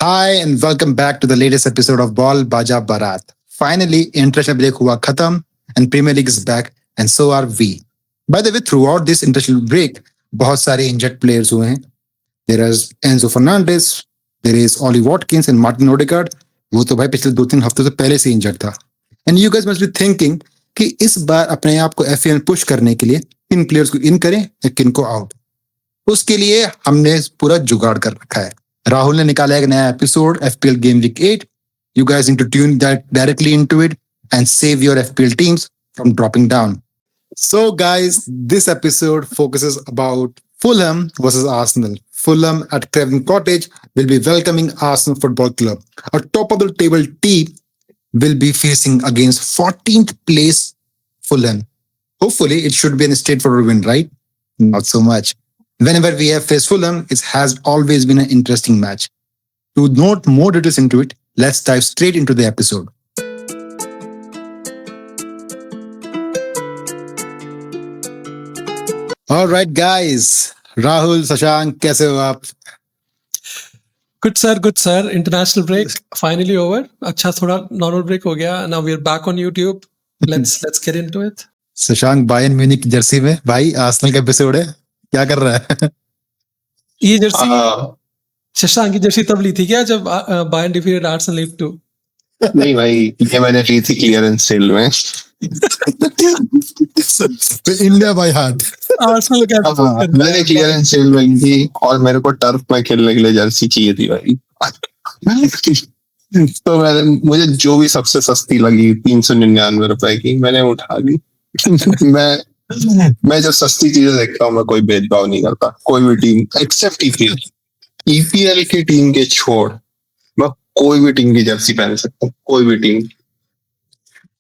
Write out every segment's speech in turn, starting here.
Hi and welcome back to the latest episode of Ball Baja Barat. Finally, international break हुआ खत्म and Premier League is back and so are we. By the way, throughout this international break, बहुत सारे injured players हुए हैं. There is Enzo Fernandez, there is Ollie Watkins and Martin Odegaard. वो तो भाई पिछले 2-3 हफ्तों से पहले से इंजर्ड था. And you guys must be thinking कि इस बार अपने आप को FPL में पुश करने के लिए किन प्लेयर्स को इन करें या किन को आउट. उसके लिए हमने पूरा जुगाड़ कर रखा है. राहुल ने निकाला एक नया episode FPL game week 8. You guys need to tune that directly into it and save your FPL teams from dropping down. So guys, this episode focuses about Fulham versus Arsenal. Fulham at Craven Cottage will be welcoming Arsenal Football Club. A top of the table team will be facing against 14th place Fulham. Hopefully it should be a straightforward win, right? Not so much. Whenever we have faced Fulham, it has always been an interesting match. To note more details into it, let's dive straight into the episode. All right, guys. Rahul, Sashank, कैसे हो आप? Good sir. International break finally over. अच्छा थोड़ा normal break हो गया. Now we're back on YouTube. Let's get into it. Shashank Bayern Munich की Jersey में भाई आर्सेनल का एपिसोड है. क्या कर रहा है? ये जर्सी शशांक की जर्सी तब ली थी क्या जब बायर्न डिफीटेड आर्सेनल 8-2? नहीं भाई, ये मैंने ली थी क्लियरेंस सेल में. India by heart. आर्सेनल का मैंने क्लियरेंस सेल में ली थी और मेरे को टर्फ में खेलने के लिए जर्सी चाहिए थी भाई. तो मुझे जो भी सबसे सस्ती लगी 399 रुपए की मैंने उठा ली. मैं जब सस्ती चीजें देखता हूँ मैं कोई भेदभाव नहीं करता. कोई भी टीम एक्सेप्ट ईपीएल की टीम के छोड़ मैं कोई भी टीम की जर्सी पहन सकता हूँ. कोई भी टीम.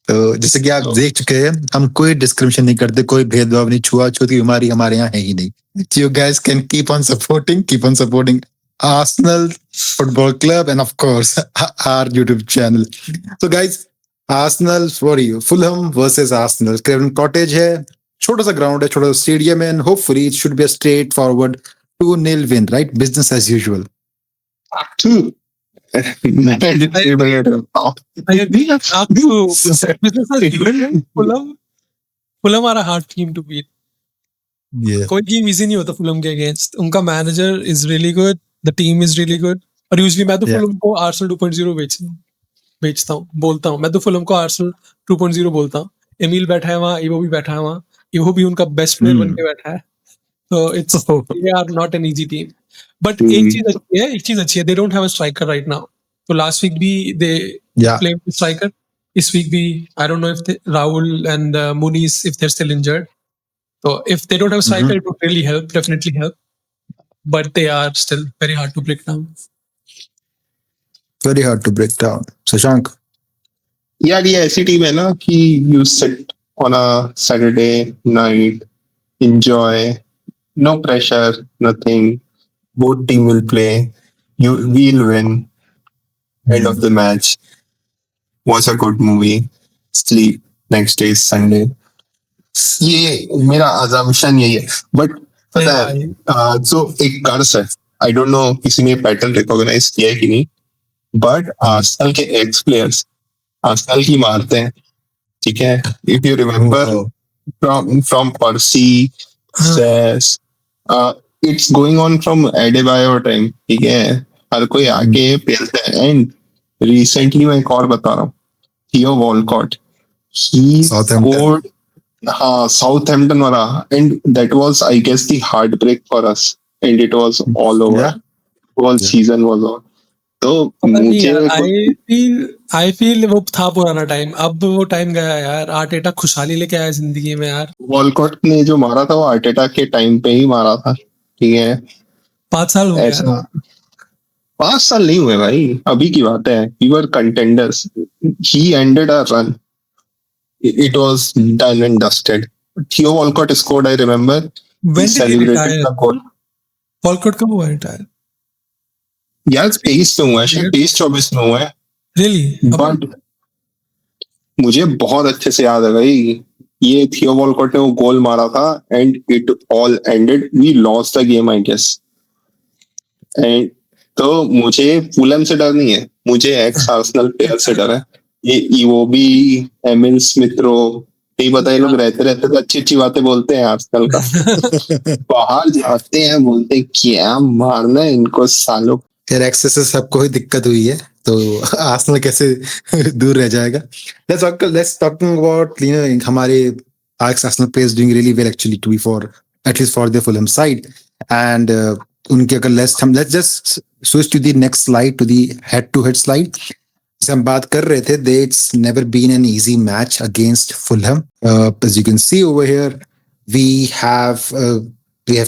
तो जैसे कि आप देख चुके हैं, हम कोई डिस्क्रिमिनेशन नहीं करते, कोई भेदभाव नहीं, छुआछूत की बीमारी हमारे यहाँ है ही नहीं. You guys can keep on supporting Arsenal Football Club and of course our YouTube channel. So guys, Fulham versus Arsenal. Craven Cottage है, छोटा सा ग्राउंड है, छोटा सा स्टेडियम है, and hopefully it should be a straightforward 2-0 win, right? Business as usual. Fulham are a hard team to beat. Yeah. कोई team easy नहीं होता Fulham के अगेंस्ट. उनका manager is really good, the team is really good. और usually मैं तो Fulham को Arsenal 2.0 बेचता हूँ, बोलता हूँ. मैं तो Fulham को आर्सेनल 2.0 बोलता हूँ. एमिल बैठा है वहाँ, इवो भी बैठा है वहाँ. इवो भी उनका बेस्ट प्लेयर बन के बैठा है. तो it's they are not an easy team. But एक चीज अच्छी है, they don't have a striker right now. तो लास्ट वीक भी दे प्लेड विद स्ट्राइकर. इस वीक भी I don't know if Rahul and मुनीस if they are still injured. So if they don't have a striker, it would really help, definitely help. But they are still very hard to break down. Very hard to break down. Sashank? यार ये ऐसी team है ना कि you sit on a Saturday night, enjoy, no pressure, nothing. Both team will play. We'll win. End of the match. Watch a good movie. Sleep. Next day is Sunday. ये मेरा assumption यही है. But पता है जो एक कर्स है, आई don't no किसी ने पैटर्न रिकॉग्नाइज किया है कि नहीं, बट आर्सेनल के एक्स प्लेयर्स आर्सेनल की मारते हैं. ठीक है, if you remember from Percy, says, it's going on from Adebayor time. ठीक है, हर कोई आके पेलता है. एंड रिसेंटली मैं एक और बता रहा हूँ, थियो वॉलकॉट, ही स्कोर्ड. हाँ, साउथहैम्पटन वाला. And that was I guess the heartbreak for us and it was all over. Whole season was on. तो मुझे आई फील वो था पुराना टाइम. अब वो टाइम गया यार. आर्टेटा खुशहाली लेके आया जिंदगी में यार. वॉलकॉट ने जो मारा था वो आर्टेटा के टाइम पे ही मारा था. ठीक है, 5 साल हो गया. 5 साल नहीं हुए भाई, अभी की बात है. We were contenders. He ended a run. It was done and dusted. Theo Walcott scored, I remember. When did he retire? The goal. Walcott कब हुआ retire? यार 23 में हुआ है, शायद 23-24 में हुआ है. Really? But मुझे बहुत अच्छे से याद है भाई, ये Theo Walcott ने वो गोल मारा था and it all ended. We lost the game, I guess. And तो मुझे फुलम से डर नहीं है, मुझे एक्स आर्सेनल प्लेयर से डर है। ये इवोबी, एमिल स्मिथ रो, नहीं पता, ये लोग रहते रहते तो अच्छी अच्छी बातें बोलते हैं आर्सेनल का, बाहर जाते हैं बोलते हैं क्या मारना है इनको सालों। यार एक्सेस से सबको ही दिक्कत हुई है, तो आर्सेनल कैसे दूर रह जाएगा। लेट्स टॉकिंग अबाउट हमारे ex Arsenal players doing really well actually, to be for at least for the Fulham side. And उनके अगर let's just switch to the next slide, to the head to head slide. जैसे हम बात कर रहे थे, they it's never been an easy match against Fulham. As you can see over here, we have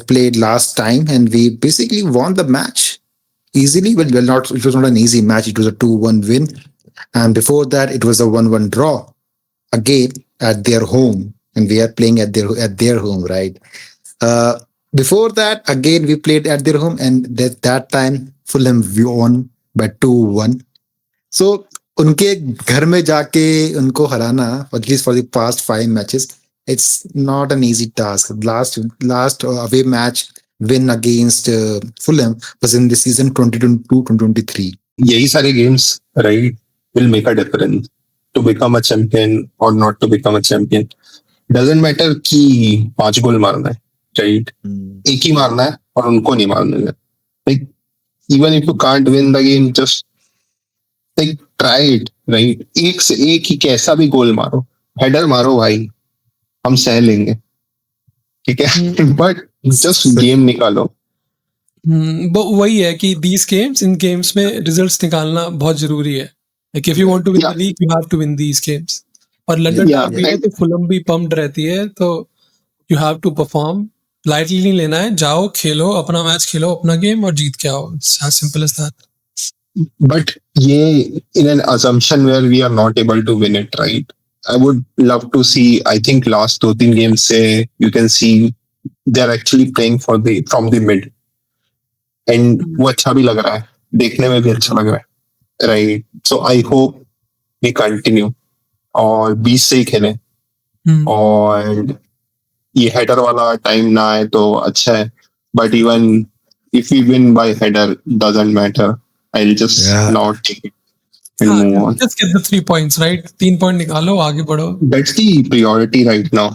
played last time and we basically won the match easily. Well, not, it was not an easy match, it was a 2-1 win, and before that it was a 1-1 draw again at their home, and we are playing at their home, right? uh, Before that again we played at their home, and that time Fulham won by 2-1. So उनके घर में जाके उनको हराना, at least for the past 5 matches, it's not an easy task. Last away match win against Fulham was in the season 2022-2023. यही सारे games right will make a difference to become a champion और not to become a champion. Doesn't matter कि 5 गोल मारना है, right? एक ही मारना है और उनको नहीं मारना है। Like even if you can't win the game, just like try it, right? एक से एक ही कैसा भी गोल मारो, हेडर मारो भाई, हम सह लेंगे, ठीक है? बट जस्ट गेम निकालो। वही है कि these games, इन गेम्स में रिजल्ट्स निकालना बहुत जरूरी है। Like if you want to win the league, you have to win these games. और लंदन डर्बी है तो फुलम भी पम्प्ड रहती है, तो you have to perform. Lightly नहीं लेना है, जाओ खेलो, अपना मैच खेलो, अपना गेम और जीत के आओ। It's as simple as that. But ये in an assumption where we are not able to win it, right? I would love to see, I think last 2-3 games से you can see they're actually playing from the mid. And वो अच्छा भी लग रहा है, देखने में भी अच्छा लग रहा है, right? So I hope we continue और 20 से ही खेलें, और ये हेडर वाला टाइम ना आए तो अच्छा है। But even if we win by header, doesn't matter. I'll just not take it and move on. Just get the 3 points, right? 3 point निकालो, आगे बढ़ो। That's the priority right now.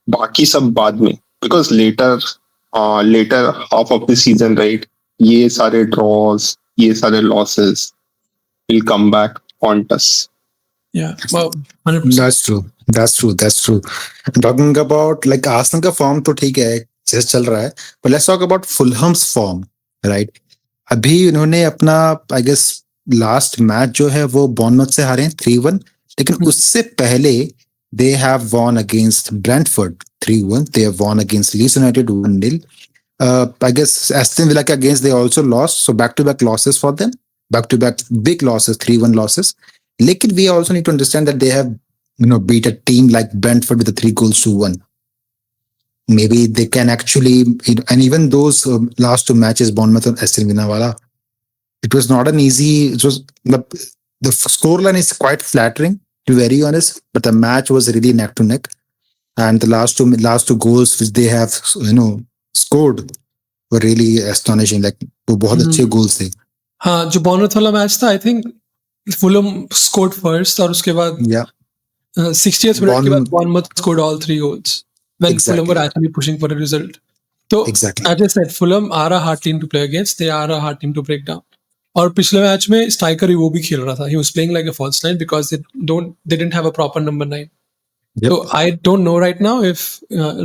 बाकी सब बाद में, because later half of the season, right? ये सारे draws, ये सारे losses will come back haunt us. Yeah, well, 100%. That's true. Talking about like Arsenal का form तो ठीक है, जैसे चल रहा है, but let's talk about Fulham's form, right? अभी उन्होंने अपना आई गेस लास्ट मैच जो है वो बॉर्नमथ से हारे हैं 3-1, लेकिन उससे पहले they have won against Brentford 3-1, they have won against Leeds United 1-0, I guess Aston Villa के against they also lost, so back to back losses for them, back to back big losses, 3-1 losses. लेकिन we also need to understand that they have beat a team like Brentford with the 3-1. Maybe they can actually, and even those last 2 matches, Bournemouth and Aston Villa wala, it was not an easy, it was the scoreline is quite flattering, to be very honest, but the match was really neck to neck, and the last two goals which they have scored were really astonishing, like वो बहुत अच्छे goals थे। हाँ, जो Bournemouth वाला match था, I think Fulham scored first, और उसके बाद 60th minute के बाद Bournemouth scored all 3 goals when Fulham were actually pushing for a result. So as I said, Fulham are a hard team to play against. They are a hard team to break down. और पिछले match में striker वो भी खेल रहा था. He was playing like a false nine because they didn't have a proper number 9. So I don't know right now if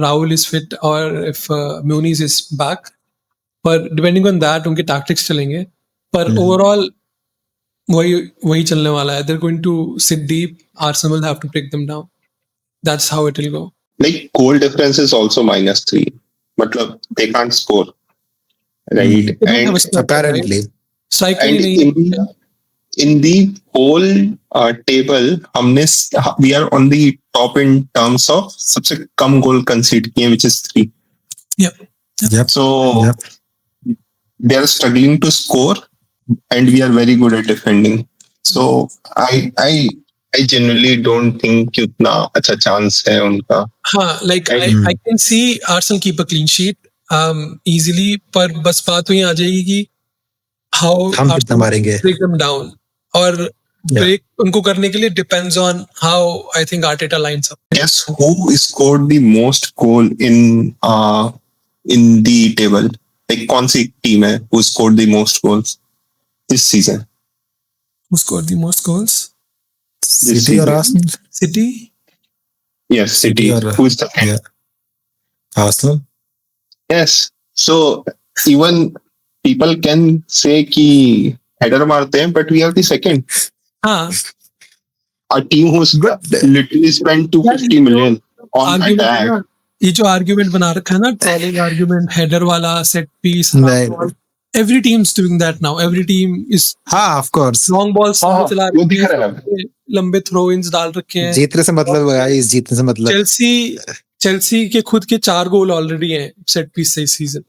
Raul is fit or if Muniz is back. But depending on that, उनके tactics चलेंगे. पर overall वही चलने वाला है. They're going to sit deep. Arsenal will have to break them down. That's how it will go. Like goal difference is also -3. मतलब they can't score, right? And apparently, in the whole table, we are on the top in terms of सबसे कम goal concede किए, which is 3. Yep. So they are struggling to score, and we are very good at defending. So I genuinely don't think उतना अच्छा chance है उनका. हाँ, like I can see Arsenal keep a clean sheet. easily, पर बस बात वही आ जाएगी कि how हम कितना मारेंगे break them down. और break उनको करने के लिए depends on how I think Arteta lines up. Guess who scored the most goal in the table? Like कौन सी team है who scored the most goals this season? Who scored the most goals? City और Arsenal City? Yes, City. और Who is second? Arsenal Yes. So even people can say कि header मारते हैं, but we are the second. हाँ. A team who's literally spent 250 million on Argument है attack. ना, ये जो argument बना रखा है ना, trolling argument, header वाला, set piece, नहीं every team's doing that now. Every team is हाँ ऑफ कोर्स long balls हाँ, चला वो दिख रखे रहा हैं, लंबे थ्रो-ins डाल रखे हैं. जीतने से मतलब गाइस जीतने से मतलब चेल्सी के खुद के 4 गोल ऑलरेडी हैं सेट पीस से इस सीजन.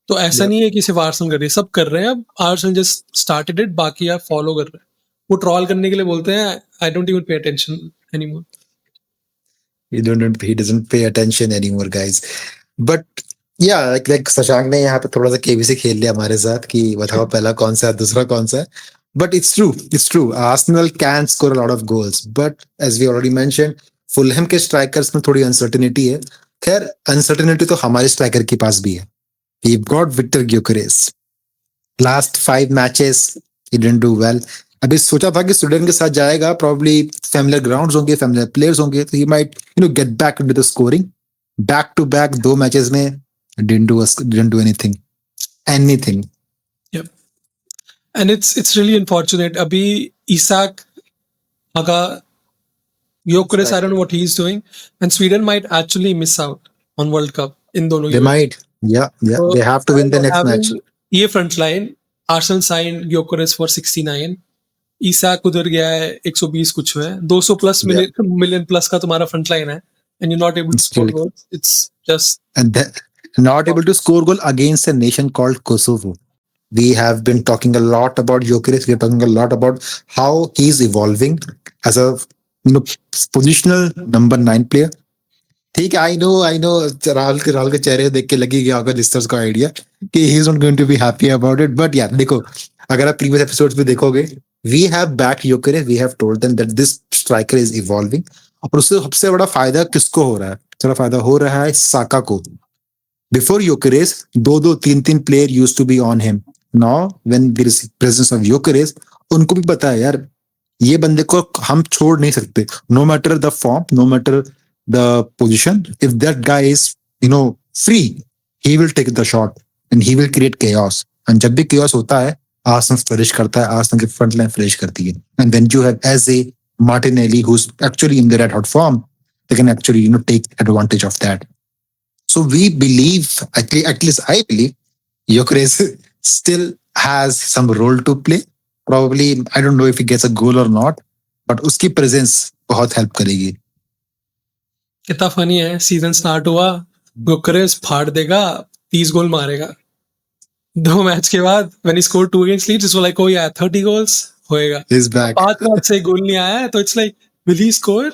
तो ऐसा नहीं है कि सिर्फ आर्सेनल कर रही है, सब कर रहे हैं. अब आर्सेनल जस्ट स्टार्टेड इट, बाकी आप फॉलो कर रहे हैं. वो ट्रॉल करने के लिए बोलते हैं, I don't even pay attention anymore. he doesn't pay attention anymore guys but yeah like Shashank ने यहाँ पे थोड़ा सा केबीसी खेल लिया हमारे साथ कि बताओ पहला कौन सा है दूसरा कौन सा है. But it's true Arsenal can score a lot of goals but as we already mentioned Fulham के स्ट्राइकर्स में थोड़ी अनसर्टेनिटी है. खैर अनसर्टेनिटी तो हमारे स्ट्राइकर के पास भी है. We've got Victor Gyokores. Last 5 matches he didn't do well. अभी सोचा था कि स्वीडन के साथ जाएगा, probably familiar grounds होंगे, familiar players होंगे, तो he might get back into the scoring. Back to back 2 matches में didn't do anything. Yep. And it's really unfortunate. अभी Isak, Aga, Gyokores, I don't know what he's doing, and Sweden might actually miss out on World Cup in दोनों. They might. Yeah. So, they have to win the next match. ये front line Arsenal signed Gyokores for 69. Isak उधर गया है 120 कुछ है, 200 plus million plus का तुम्हारा front line है, and you're not able to score goals. It's just and not able to score goal against a nation called Kosovo. We have been talking a lot about Gyokores. We are talking a lot about how he's evolving as a positional number 9 player. ठीक है, I know Rahul के चेहरे देख के लगी गया होगा listeners को आइडिया कि he is not going to be happy about it. But यार देखो, अगर आप प्रीवियस एपिसोड्स में देखोगे, we have back Gyokores, we have told them that this striker is evolving. और उससे सबसे बड़ा फायदा किसको हो रहा है? सबसे फायदा हो रहा है साका को. Before Gyokores 2-3 player used to be on him. Now when there is presence of Gyokores, उनको भी पता है यार ये बंदे को हम छोड़ नहीं सकते. No matter the form, no matter the position, if that guy is free, he will take the shot and he will create chaos. And जब भी chaos होता है, Arsenal flourish करता है, Arsenal की front line flourish करती है. And when you have Eze, Martinelli, who's actually in the red hot form, they can actually take advantage of that. So we believe, at least I believe, Gyokores still has some role to play. Probably, I don't know if he gets a goal or not, but उसकी presence बहुत help करेगी. कितना funny है, season start हुआ, Gyokores फाड़ देगा, 30 गोल मारेगा. 2 match के बाद when he scored 2 against Leeds, it's like, oh yeah, 30 goals होएगा. He's back. 5 मैच से गोल नहीं आया है, तो it's like, will he score?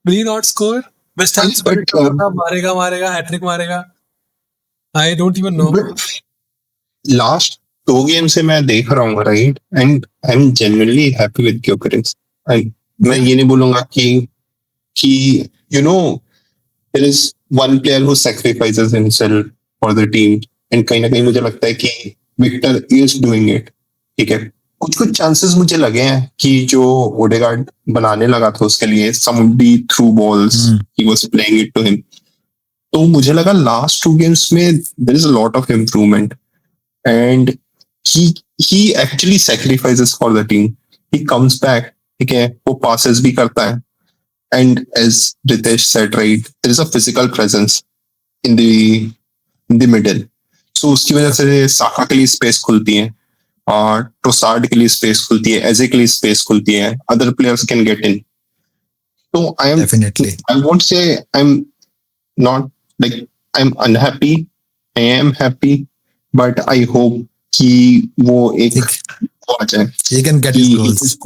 Will he not score? West Ham मारेगा, हैट्रिक मारेगा. I don't even know. Last 2 game से मैं देख रहा हूँ, right, and I am genuinely happy with Gyokores. मैं ये नहीं बोलूंगा कि there is one player who sacrifices himself for the team, and कहीं ना कहीं मुझे लगता है कि Victor is doing it. ठीक है, कुछ चांसेस मुझे लगे हैं कि जो Odegaard बनाने लगा था उसके लिए, somebody threw balls, he was playing it to him. तो मुझे लगा लास्ट 2 गेम्स में there is a lot of improvement, and he actually sacrifices for the team. He comes back, ठीक है, वो passes भी करता है. And as Ritesh said, right, there is a physical presence in the middle. So उसकी वजह से साका के लिए स्पेस खुलती है, और ट्रोसार्ड के लिए स्पेस खुलती है, एजे के लिए स्पेस खुलती है, other players can get in. So I won't say I'm unhappy. I am happy, but I hope कि वो एक हो जाए. He can get his goals.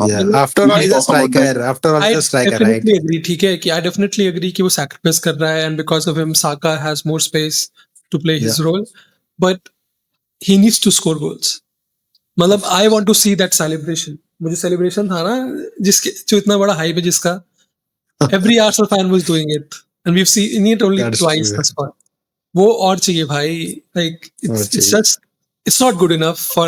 Yeah. After all, he's a striker. After all, I he's a striker, right? definitely agree, ठीक है कि I definitely agree कि वो sacrifice कर रहा है and because of him Saka has more space to play his role, but he needs to score goals. मतलब I want to see that celebration. मुझे celebration था ना जिसके जो इतना बड़ा hype है जिसका every Arsenal fan was doing it and we've seen it only That's twice true. thus far. वो और चाहिए भाई, like it's just it's not good enough for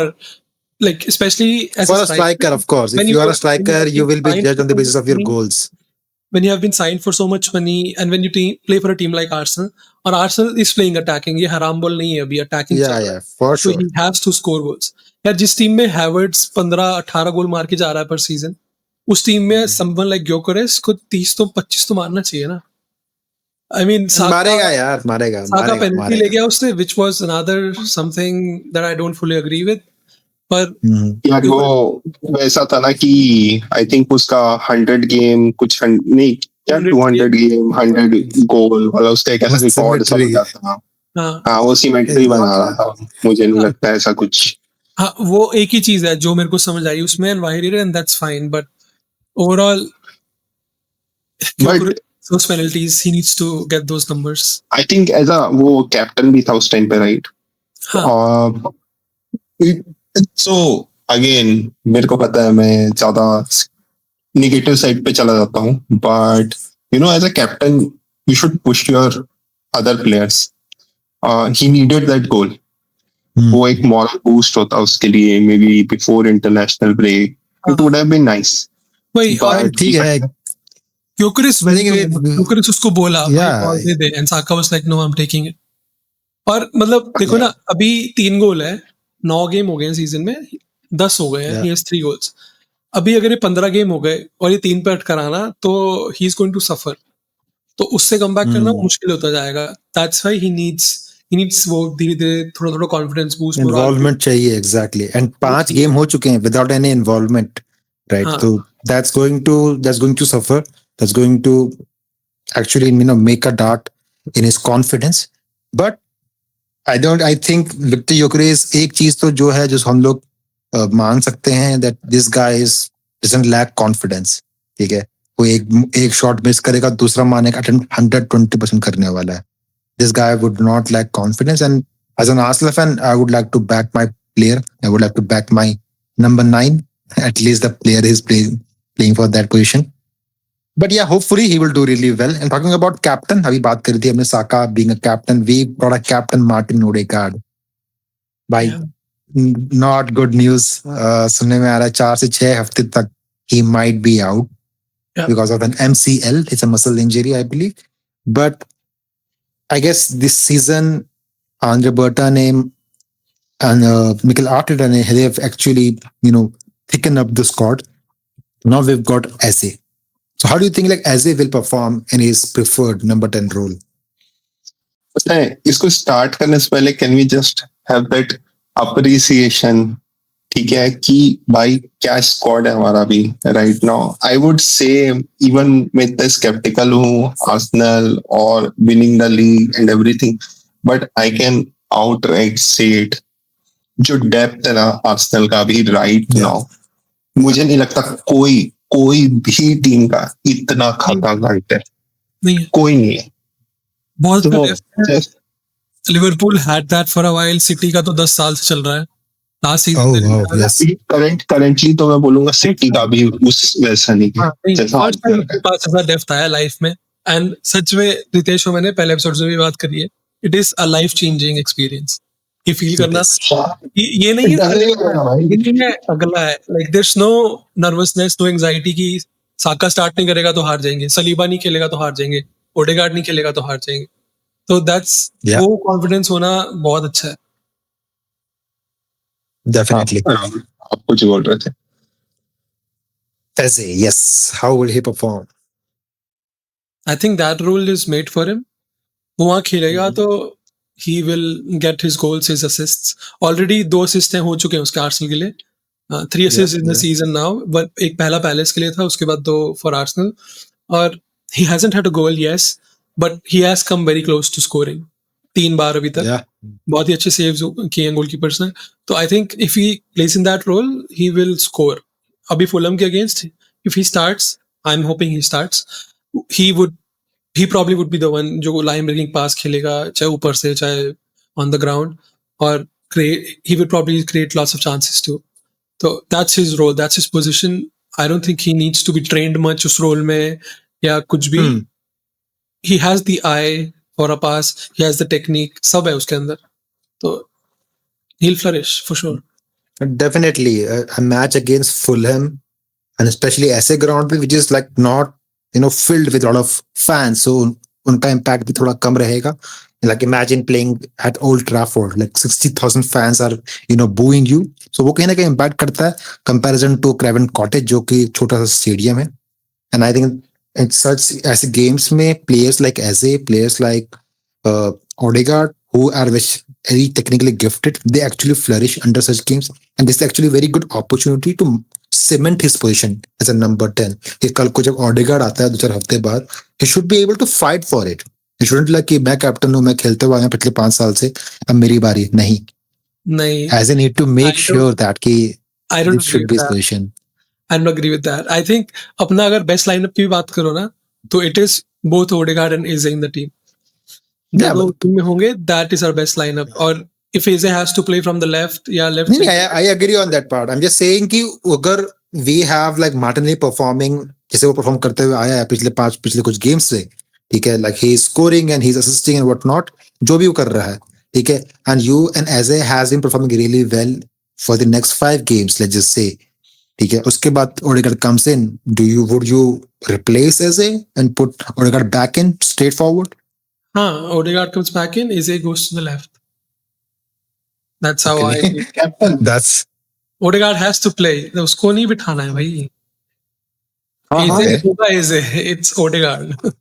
like especially as For a striker, of course. If you are a striker, you will be judged on the basis of your goals. When you have been signed for so much money and when you play for a team like Arsenal, or Arsenal is playing attacking, ये हराम ball नहीं है अभी attacking चल रहा है, for so sure. he has to score goals. यार जिस टीम में Havertz 15-18 गोल मार के जा रहा है per season, उस टीम में someone like Gyokores को 30 तो 25 तो मारना चाहिए ना. I mean, मारेगा यार, मारेगा. Saka penalty ले गया उसने, which was another something that I don't fully agree with. पर यार वो वैसा था ना कि आई थिंक उसका 100 गेम कुछ नहीं क्या 200 गेम 100 गोल वाला उसका एक ऐसा रिकॉर्ड सा बन था. हाँ वो सिमेट्री बना रहा था. मुझे नहीं लगता ऐसा कुछ. हाँ वो एक ही चीज है जो मेरे को समझ आई उसमें and why he did it and that's fine, but overall But those penalties he needs to get those numbers. I think as a वो कैप्टन भी था उस टाइम पे, राइट? सो अगेन मेरे को पता है मैं ज्यादा निगेटिव साइड पे चला जाता हूँ, but you know as a captain you should push your other players. He needed that goal. वो एक मॉरल बूस्ट होता उसके लिए. Maybe before international break it would have been nice. ठीक है. Gyokores उसको बोला बॉल दे दे and Saka was like no I'm taking it. और मतलब देखो ना अभी 3 गोल है, 9 गेम हो गए सीजन में, 10 हो गए हैं, he has 3 goals. अभी अगर ये 15 गेम हो गए और ये 3 पे अटकराना तो he is going to suffer. तो उससे कम बैक करना मुश्किल होता जाएगा. That's why he needs वो धीरे-धीरे थोड़ा कॉन्फिडेंस बूस्ट, इन्वॉल्वमेंट चाहिए. एग्जैक्टली. एंड 5 गेम हो चुके हैं विदाउट एनी इन्वॉल्वमेंट, राइट? तो that's going to suffer. That's going to actually make a dart in his confidence. But I think Victor Gyokores एक चीज तो जो है जो हम लोग मान सकते हैं that this guy doesn't lack confidence. ठीक है, वो एक शॉट मिस करेगा, दूसरा मारने का अटेम्प्ट 120% करने वाला है. This guy would not lack confidence, and as an Arsenal fan, I would like to back my player. I would like to back my number 9. At least the player is playing for that position. But yeah, hopefully he will do really well. And talking about captain, अभी बात करी थी हमने Saka being a captain. We got a captain Martin Odegaard. By not good news. सुनने में आ रहा है 4 से 6 हफ्ते तक he might be out because of an MCL. It's a muscle injury, I believe. But I guess this season, Andre Berta ने and Mikel Arteta ने they have actually thickened up the squad. Now we've got Eze. So how do you think like Eze will perform in his preferred number 10 role? इसको start करने से पहले can we just have that appreciation, ठीक है, कि भाई क्या squad है हमारा भी right now. I would say even मैं इतना स्केप्टिकल हूँ आर्सेनल और winning the league and everything, but I can outright say it, जो डेप्थ है ना आर्सेनल का भी राइट नाउ, मुझे नहीं लगता कोई भी टीम का इतना खतरनाक है. कोई नहीं है. बहुत Liverpool had that for a while. City का तो 10 साल से चल रहा है. लास्ट सीजन करेंटली तो मैं बोलूंगा सिटी का भी उस वैसा नहीं है जैसा पास ऐसा डेप्थ आया लाइफ में. एंड सच में रितेश, मैंने पहले एपिसोड में भी बात करी है, it is a life changing experience. ये फील करना ये नहीं है अगला है. Like there is no nervousness, no anxiety कि साका स्टार्ट नहीं करेगा तो हार जाएंगे, सलीबा नहीं खेलेगा तो हार जाएंगे, ओडेगार्ड नहीं खेलेगा तो हार जाएंगे. तो दैट्स वो कॉन्फिडेंस होना बहुत अच्छा है. Definitely. आप कुछ बोल रहे थे. Eze, yes. How will he perform? I think that role is made for him. वो वहाँ खेलेगा तो he will get his goals, his assists. Already 2 assists हो चुके हैं उसके आर्सेनल के लिए. 3 assists in the season now. But एक पहला पैलेस के लिए था, उसके बाद 2 for Arsenal. और he hasn't had a goal, yes, but he has come very close to scoring. 3 बार अभी तक. बहुत ही अच्छे सेव्स किए हैं गोलकीपर्स ने. तो I think if he place in that role he will score. अभी फुलम के against if he starts, I'm hoping he starts, he probably would be the one जो लाइन ब्रेकिंग पास खेलेगा, चाहे ऊपर से चाहे on the ground, और he would probably create lots of chances too. So that's his role, that's his position. I don't think he needs to be trained much उस role में या कुछ भी. He has the eye for a pass, he has the technique, सब है उसके अंदर, तो he'll flourish for sure. Definitely a match against Fulham, and especially ऐसे ground पे which is like not filled with a lot of fans, so उनका impact भी थोड़ा कम रहेगा. Like imagine playing at Old Trafford, like 60,000 fans are booing you, so वो कहीं ना कहीं impact करता है comparison to Craven Cottage जो कि एक छोटा सा stadium है. And I think in such ऐसे games में players like Eze, players like Odegaard, who are very technically gifted, they actually flourish under such games, and this is actually a very good opportunity to cement his position as a number 10. कि कल को जब Odegaard आता है 2-4 हफ्ते बाद, he should be able to fight for it. He shouldn't like कि मैं कैप्टन हूँ, मैं खेलते हुए आया पिछले 5 साल से, अब मेरी बारी. नहीं. As I need to make sure that कि it should be his position. I don't agree with that. I think अपना अगर best lineup की भी बात करो ना, तो it is both Odegaard and Eze in the team. Yeah, team में होंगे, that is our best lineup. और if Eze has to play from the left, I agree on that part. I'm just saying कि अगर we have like Martinelli performing जैसे वो perform करते हुए आया है पिछले कुछ games से, ठीक है, like he is scoring and he's assisting and what not, जो भी वो कर रहा है, ठीक है, and Eze has been performing really well for the next 5 games, let's just say, ठीक है. उसके बाद Odegaard comes in, would you replace Eze and put Odegaard back in straight forward? Odegaard comes back in, Eze goes to the left. That's how I feel. Captain, that's Odegaard has to play. उसको नहीं बिठाना है भाई. Eze, it's Odegaard.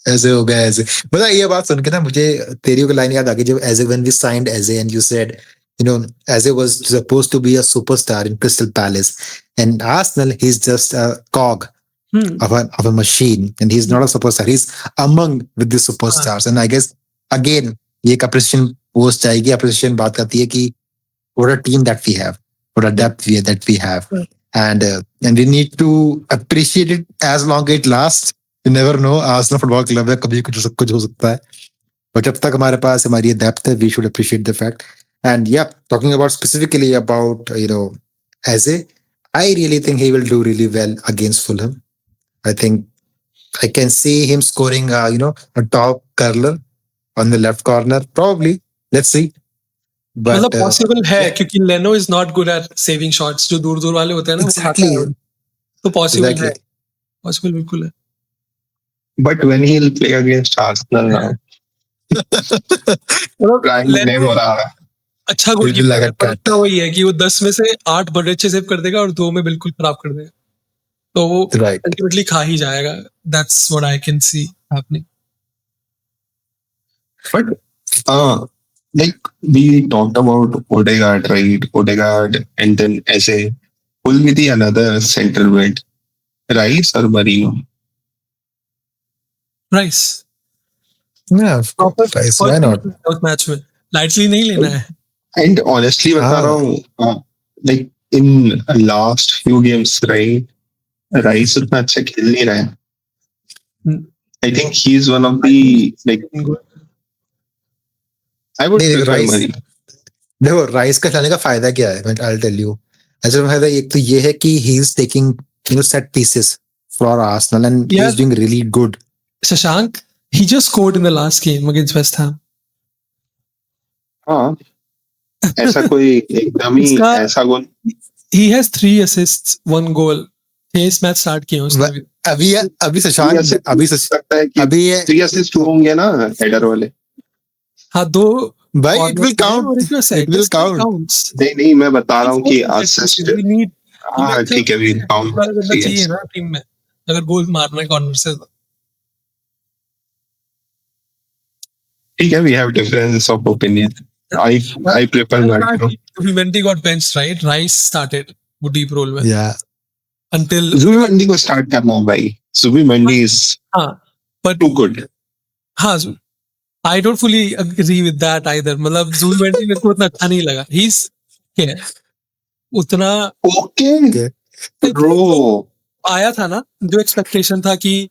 ऐसे हो गया ऐसे. मतलब ये बात सुन के ना मुझे तेरी को लाइन याद आ गई जब Eze, when we signed Eze and you said Eze was supposed to be a superstar in Crystal Palace, and Arsenal he's just a cog of a machine, and he's not a superstar, he's among with the superstars. And I guess again ये एक appreciation post जाएगी, appreciation बात करती है कि what a team that we have, what a depth that we have, and we need to appreciate it as long as it lasts. You never know, Arsenal football club है, कभी कुछ हो सकता है, but जब तक हमारे पास हमारी depth है, we should appreciate the fact. And yeah, talking about specifically about Eze, I really think he will do really well against Fulham. I think I can see him scoring a top curler on the left corner probably. Let's see. But मतलब possible है क्योंकि Leno is not good at saving shots जो दूर वाले होते हैं ना. Exactly. तो possible है, possible बिल्कुल है. But when he'll play against Arsenal now, नहीं हो रहा है. अच्छा गोलकीपर वही है कि वो 10 में से 8 बड़े अच्छे सेव कर देगा और 2 में बिल्कुल खराब कर देगा, तो वो अल्टीमेटली खा ही जाएगा. That's what I can see happening. But like we talked about Odegaard, right? Odegaard and then Eze. Who will be the another center mid? Rice or Merino? Rice. Yeah, Rice. Why not? Match में lightly नहीं लेना है. And honestly बता रहा हूँ, like in last few games, right? Rice उतना अच्छा खेल नहीं रहा है. I think he's one of the like. I would prefer Merino. देखो राइस का खिलाने का फायदा क्या है? I'll tell you. ऐसा फायदा एक तो ये है कि he is taking set pieces for Arsenal and he is doing really good. Shashank, he just scored in the last game against West Ham. हाँ. ऐसा कोई एकदम ही ऐसा गोल. He has 3 assists, 1 goal. 6 match start किए उसने. अभी शशांक सकता है कि अभी 3 असिस्ट होंगे ना हेडर वाले. हाँ 2 भाई it will count. It will count. नहीं मैं बता रहा हूँ कि असिस्ट. हाँ ठीक है, will count. चाहिए ना टीम में अगर गोल मारना है कॉर्नर से. ठीक है, we have difference of opinion. I prefer Merino. Zubimendi got benched, right? Rice started वो deep role में. Yeah. Until Zubimendi को start करना है भाई. Zubimendi is but too good. हाँ, I don't fully agree with that either. मतलब Zubimendi मेरे को उतना अच्छा नहीं लगा. He's उतना Okay, bro. आया था ना, जो एक्सपेक्टेशन था कि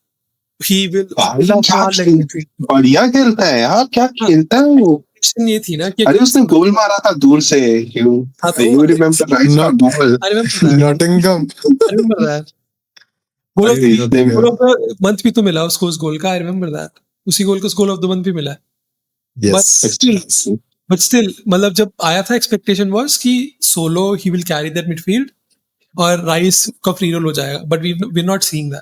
he will भाला क्या लेकिन बढ़िया खेलता है यार, क्या खेलता है वो। ये थी ना कि अरे उसने गोल मारा था दूर से। हाँ, तो You remember Rice का goal? I remember that. Nottingham. I remember that. Goal of Nottingham. The month भी तो मिला उसको उस गोल का, आई रिमेम्बर दैट। उसी गोल को गोल ऑफ द मंथ भी मिला है। Yes. बट स्टिल मतलब जब आया था एक्सपेक्टेशन वाज कि सोलो ही विल कैरी दैट मिडफील्ड और राइस का फ्री रोल हो जाएगा, but we not seeing that.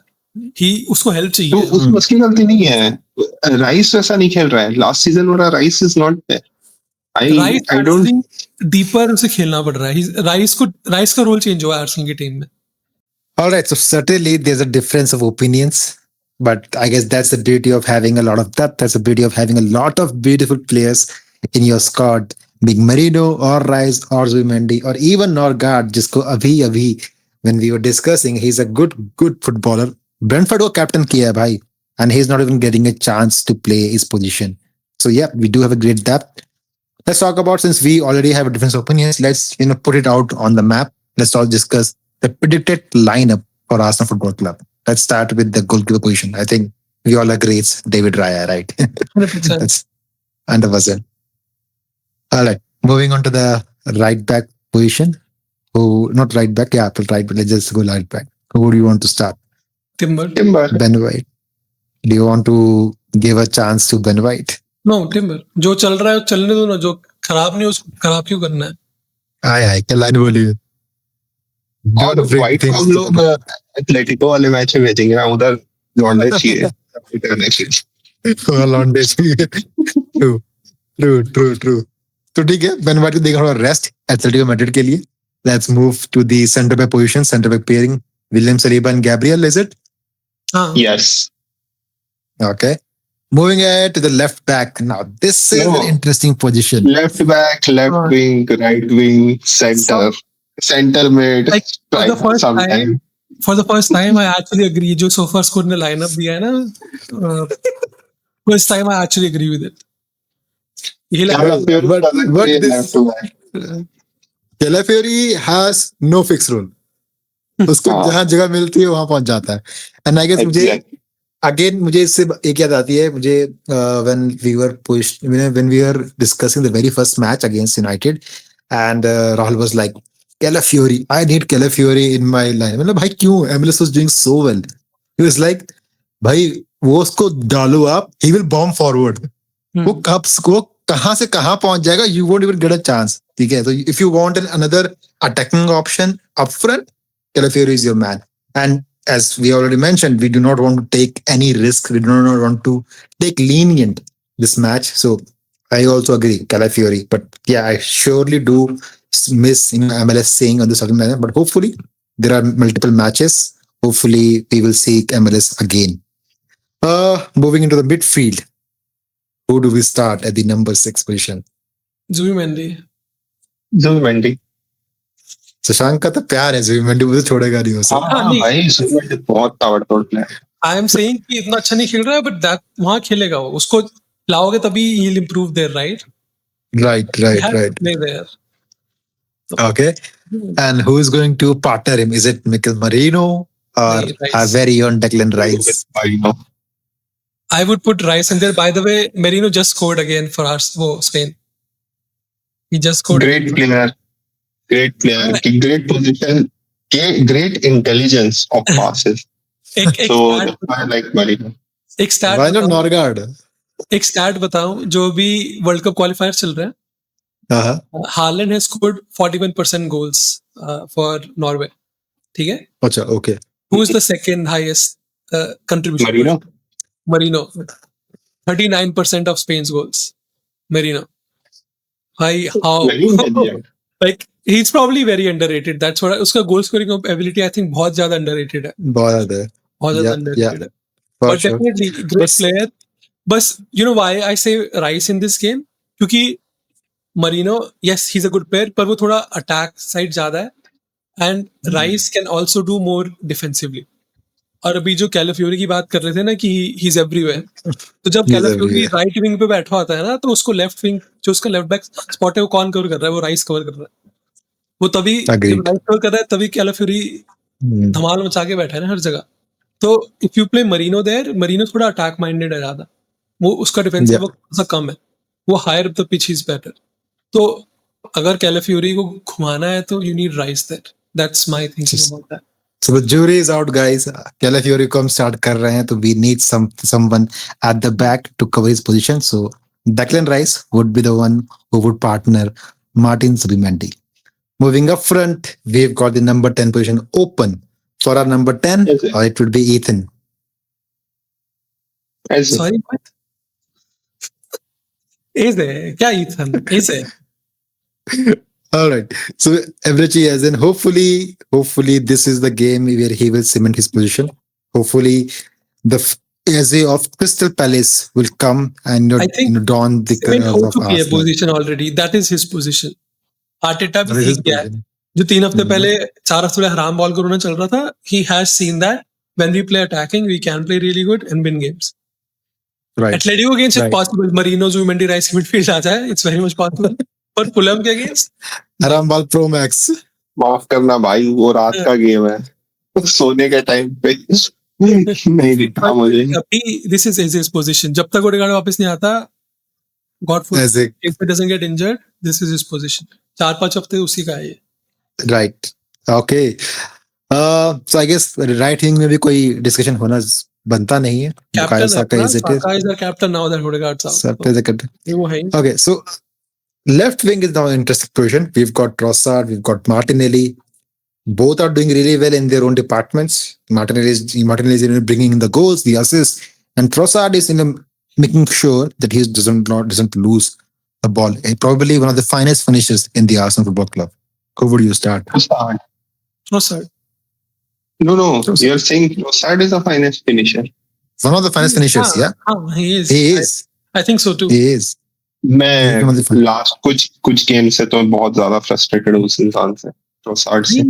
He उसको हेल्प तो चाहिए। उसकी गलती नहीं है, राइस वैसा नहीं खेल रहा है। लास्ट सीजन वाला rice is not I don't deeper उसे खेलना पड़ रहा है। राइस का रोल चेंज हुआ है आर्सेनल की टीम में। All right, so certainly there's a difference of opinions, but I guess that's the beauty of having a lot of depth. That's the beauty of having a lot of beautiful players in your squad, being Merino or Rice or Zubimendi or even Norgard, जिसको अभी when we were discussing, he's a good footballer. Brentford को captain किया है भाई, and he's not even getting a chance to play his position. So yeah, we do have a great depth. Let's talk about, since we already have different opinions, let's put it out on the map. Let's all discuss the predicted lineup for Arsenal Football Club. Let's start with the goalkeeper position. I think we all agree it's David Raya, right? 100%. That's 100%. All right, moving on to the right back position. Not right back, yeah, but right back. Let's just go right back. Who do you want to start? Timber Ben White. Do you want to give a chance to Ben White? No Timber जो चल रहा है चलने दो ना, जो खराब नहीं उसको खराब क्यों करना है। आए क्या लाइन बोली? और वाइट को हम लोग एथलेटिको वाले मैच में भेजेंगे ना, उधर लौंडे चाहिए करने के लिए। लौंडे चाहिए। ट्रू। तो ठीक है, बेन वाइट को देगा थोड़ा रेस्ट एथलेटिको मैड्रिड के लिए। Let's move to the centre back position, centre back pairing William Saliba and Gabriel, is it? हाँ, Yes. Okay. Moving ahead to the left back. Now, this is No. an interesting position. Left back, left wing, right wing, center mid, Like, for the striker first sometime. For the first time I actually agree. जो SofaScore ने lineup दिया है ना, first time I actually agree with it. But this Calafiori has no fixed role. उसको जहाँ जगह मिलती है वहां पहुंच जाता है। एंड आई गेस मुझे इससे एक याद आती है मुझे, when we were discussing the very first match against United, and Rahul was like, Calafiori, I need Calafiori in my line. मतलब भाई क्यों? MLS was doing so well. He was like, भाई वो उसको डालो आप, he will bomb forward. वो कहाँ से कहाँ पहुंच जाएगा, you won't even get a chance. ठीक है, तो if you want another attacking option up front, Calafiori is your man. And as we already mentioned, we do not want to take any risk. We do not want to take lenient this match. So I also agree, Calafiori. But yeah, I surely do miss MLS saying on the second match. But hopefully there are multiple matches. Hopefully we will see MLS again. Moving into the midfield. Who do we start at the number 6 position? Zubimendi. Shashank का तो प्यार है Zubimendi, मुझे छोड़ेगा नहीं उसे। भाई Zubimendi बहुत ताबड़तोड़ प्लेयर। आई एम सेइंग कि इतना अच्छा नहीं खेल रहा है, बट दैट वहां खेलेगा वो, उसको लाओगे तभी he will improve there, right? Right. Play there. Okay. And who is going to partner him? Is it Mikel Merino or Rice. our very own Declan Rice? I would put Rice in there. By the way, Merino just scored again for Spain. He just scored. Great player, great position, great intelligence of passes. So I like Merino. एक stat Why not Norgard? एक stat बताऊं, जो भी world cup qualifier चल रहे हैं, Holland has scored 41% goals for Norway, ठीक है? अच्छा, okay. Who is the second highest contribution? Merino. 39% of Spain's goals. Merino. How? Like, he's probably very underrated. That's what उसका goal scoring ability I think बहुत ज़्यादा underrated है. बहुत ज़्यादा underrated है. For But sure. definitely great player. But you know why I say Rice in this game? क्योंकि Merino, yes, he's a good player, पर वो थोड़ा attack side ज़्यादा है, and Rice can also do more defensively. और अभी जो कैलाफियोरी की बात कर रहे थे ना कि ही इज एवरीवेयर, तो जब कैलाफियोरी राइट विंग पे बैठा होता है ना, तो उसको लेफ्ट विंग जो उसका लेफ्ट बैक स्पॉट है वो कौन कवर कर रहा है? वो राइस कवर कर रहा है। वो तभी Agreed. जब राइट स्कोर कर रहा है तभी कैलाफियोरी धमाल मचा के बैठा है ना हर जगह. तो if you play Merino there, Merino थोड़ा अटैक माइंडेड है ज्यादा, वो उसका डिफेंसिव Yeah. वर्क थोड़ा सा कम है, वो higher the pitch is better. तो अगर कैलाफियोरी को घुमाना है तो you need Rice there. That's my thinking about that. So the jury is out, guys. Calafiori को हम start कर रहे हैं, तो we need someone at the back to cover his position. So Declan Rice would be the one who would partner Martin Zubimendi. Moving up front, we've got the number 10 position open for our number 10. Yes, sir. It would be Ethan. ऐसे sorry what? Is है क्या Ethan? Is है All right. So Evrechi, as in hopefully this is the game where he will cement his position. Hopefully the Eze of Crystal Palace will come and I think don the Cement colors हो of चुकी है Arsenal. Position already. That is his position. Arteta That भी is his सीख गया है. position. जो 3 हफ्ते हम्म. पहले 4 हफ्ते पहले हराम बॉल करोना चल रहा था, he has seen that when we play attacking we can play really good and win games. Right. Atletico against it's Right. possible. Marino, Zubimendi, Rice midfield आ जाए, it's very much possible. पर Fulham के against Arambal Pro Max. माफ करना भाई, वो रात का game है, सोने के टाइम पे नहीं दिखा मुझे. अभी this is Eze's position. जब तक ओडेगार्ड वापस नहीं आता, God forbid, Eze. if he doesn't get injured, this is his position. 4-5 हफ्ते उसी का है ये. Right. Okay. So I guess right wing में भी कोई discussion होना बनता नहीं है. Bukayo Captain Saka है is it? Saka is our captain now that Odegaard's out. Saka is the captain. ये वो है ही. Okay, so left wing is now an interesting position. We've got Trossard, we've got Martinelli. Both are doing really well in their own departments. Martinelli is bringing in the goals, the assists, and Trossard is making sure that he doesn't lose the ball. Probably one of the finest finishers in the Arsenal Football Club. Who would you start? Trossard. No, you're saying Trossard is the finest finisher. One of the finest finishers, yeah. He is. He is. I think so too. He is. मैं last कुछ game से तो बहुत ज्यादा frustrated हूँ उस इंसान से, ट्रोसार्ड से.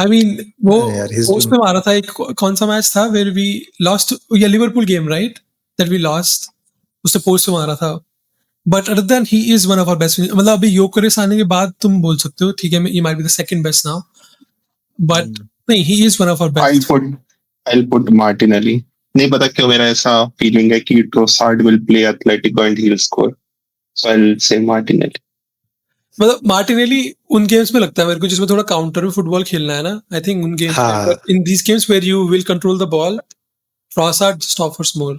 I mean, वो यार, he's पोस्ट पे मारा था. एक कौन सा मैच था where we lost? ये Liverpool game right that we lost. उससे पोस्ट पे मारा था. But other than he is one of our best. मतलब अभी Gyokores आने के बाद तुम बोल सकते हो ठीक है, he might be the second best now. But नहीं, he is one of our best. I'll put Martinelli. नहीं पता क्यों मेरा ऐसा फीलिंग है कि Trossard will play Atletico and he'll score. So I'll say Martinelli. मतलब मार्टिनेली उन गेम्स में लगता है मेरे को जिसमें थोड़ा काउंटर में फुटबॉल खेलना है ना. आई थिंक उन games in these games where you will control the ball, Trossard just offers more.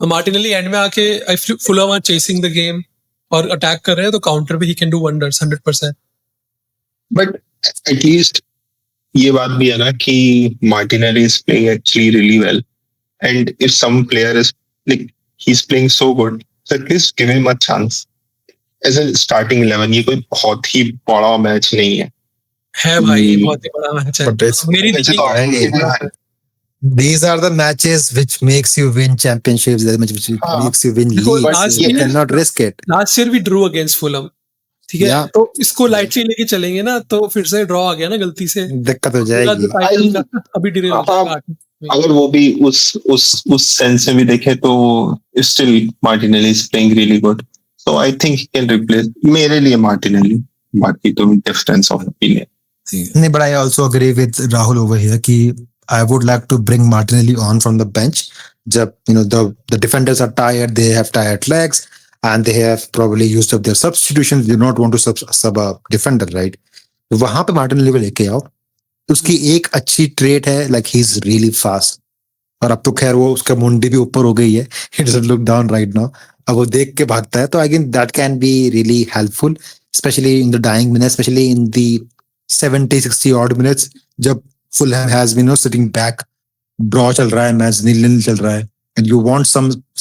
Martinelli end में आके I Fulham are chasing the game और अटैक कर रहे हैं तो काउंटर पे he can do wonders 100%. But at least ये बात भी है ना कि Martinelli is playing actually really well. And if some player is like he's playing so good, so at least give him a chance. As a starting 11, ये कोई बहुत ही बड़ा मैच नहीं है भाई, बहुत ही बड़ा मैच है. But it's- मेरी thinking These are the matches which makes you win championships, which makes you win Because leagues. last You year- cannot risk it. Last year we drew against Fulham, ठीक है. Yeah. तो इसको lightly लेके चलेंगे ना तो फिर से ड्रॉ आ गया ना गलती से. दिक्कत हो जाएगी. अभी डिले हो हाँ. जाएगा. अगर वो भी उस सेंस में भी देखे तो still Martinelli is playing really good. So I think he can replace मेरे लिए Martinelli. बाकी तो difference of opinion. नहीं, but I also agree with Rahul over here कि I would like to bring Martinelli on from the bench. जब the defenders are tired, they have tired legs, and they have probably used up their substitutions. They do not want to sub a defender, right? वहां पे Martinelli को लेके आओ. उसकी एक अच्छी trait है, like he's really fast. और अब तो खैर वो उसका मुंडी भी ऊपर हो गई है. He doesn't look down right now. अब वो देख के भागता है, तो again that can be really helpful, especially in the dying minutes, especially in the 70-60 odd minutes जब Fulham has been sitting back, draw चल रहा है, मैच 0-0 चल रहा है, and you want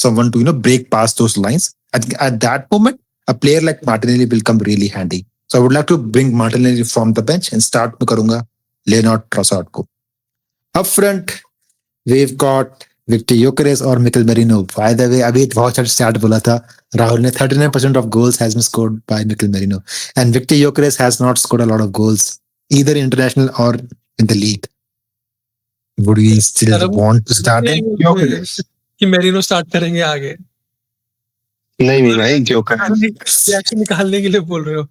someone to break past those lines. At that moment, a player like Martinelli will come really handy. So I would like to bring Martinelli from the bench and start में करूंगा Leonard Trossard को. Up front, we've got Victor Gyokores और Mikel Merino. By the way, अभी बहुत अच्छा start बोला था राहुल ने. 39% of goals has been scored by Mikel Merino, and Victor Gyokores has not scored a lot of goals either international or in the league. Would we still want to start him? कि merino start करेंगे आगे. नहीं भाई Gyokores. Reaction निकालने के लिए बोल रहे हो.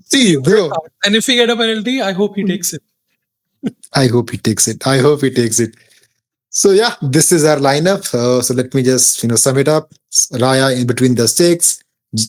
See, bro, And if we get a penalty, I hope he takes it. I hope he takes it. I hope he takes it. So yeah, this is our lineup. So let me just sum it up. Raya in between the sticks,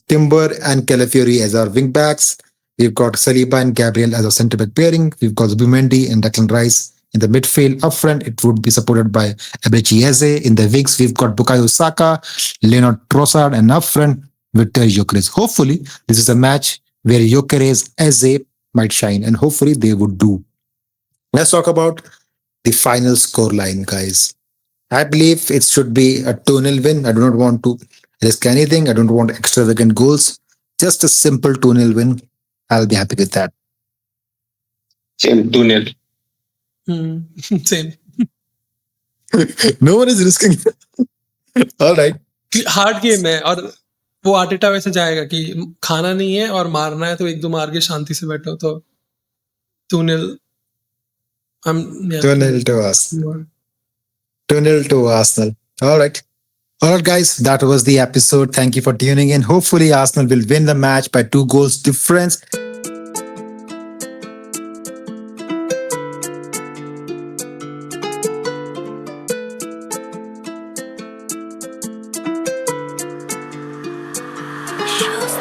Timber and Calafiori as our wing backs. We've got Saliba and Gabriel as our centre back pairing. We've got Zubimendi and Declan Rice in the midfield. Up front, it would be supported by Eberechi Eze. In the wings, we've got Bukayo Saka, Leonard Trossard, and up front, Victor Gyokores. Hopefully, this is a match where Gyokores Eze might shine, and hopefully they would do. Let's talk about the final score line, guys. I believe it should be a 2-0 win. I do not want to risk anything. I don't want extravagant goals. Just a simple 2-0 win. I'll be happy with that. Same 2-0. Same. No one is risking. All right. Hard game है और वो Arteta वैसे जाएगा कि खाना नहीं है और मारना है तो एक दो मार के शांति से बैठो तो 2-0 2-0 to Arsenal. 2-0 to Arsenal. All right. All right, guys. That was the episode. Thank you for tuning in. Hopefully, Arsenal will win the match by 2 goals difference. Shows